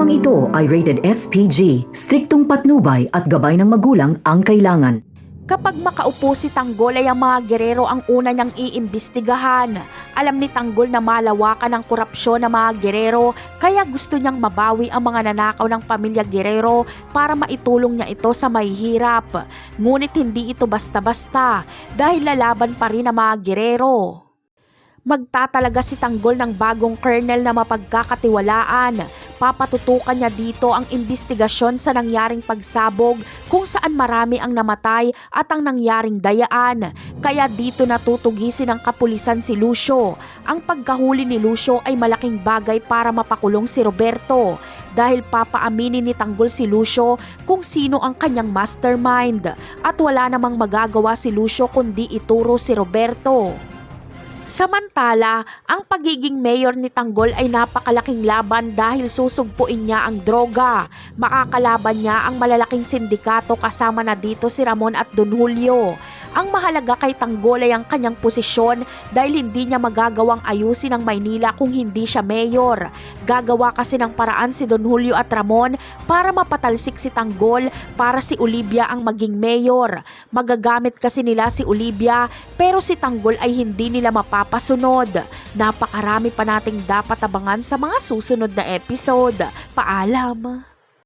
Programang ito ay rated SPG, striktong patnubay at gabay ng magulang ang kailangan. Kapag makaupo si Tanggol ay ang mga gerero ang una niyang iimbestigahan. Alam ni Tanggol na malawakan ang korupsyon ng mga gerero kaya gusto niyang mabawi ang mga nanakaw ng pamilya Guerrero para maitulong niya ito sa mahihirap. Ngunit hindi ito basta-basta dahil lalaban pa rin ang mga gerero. Magtatalaga si Tanggol ng bagong colonel na mapagkakatiwalaan. Papatutukan niya dito ang imbestigasyon sa nangyaring pagsabog kung saan marami ang namatay at ang nangyaring dayaan. Kaya dito natutugisin ng kapulisan si Lucio. Ang pagkahuli ni Lucio ay malaking bagay para mapakulong si Roberto dahil papaaminin ni Tanggol si Lucio kung sino ang kanyang mastermind at wala namang magagawa si Lucio kundi ituro si Roberto. Samantala, ang pagiging mayor ni Tanggol ay napakalaking laban dahil susugpuin niya ang droga. Makakalaban niya ang malalaking sindikato kasama na dito si Ramon at Don Julio. Ang mahalaga kay Tanggol ay ang kanyang posisyon dahil hindi niya magagawang ayusin ang Maynila kung hindi siya mayor. Gagawa kasi ng paraan si Don Julio at Ramon para mapatalsik si Tanggol para si Olivia ang maging mayor. Magagamit kasi nila si Olivia pero si Tanggol ay hindi nila mapapasunod. Napakarami pa nating dapat abangan sa mga susunod na episode. Paalam!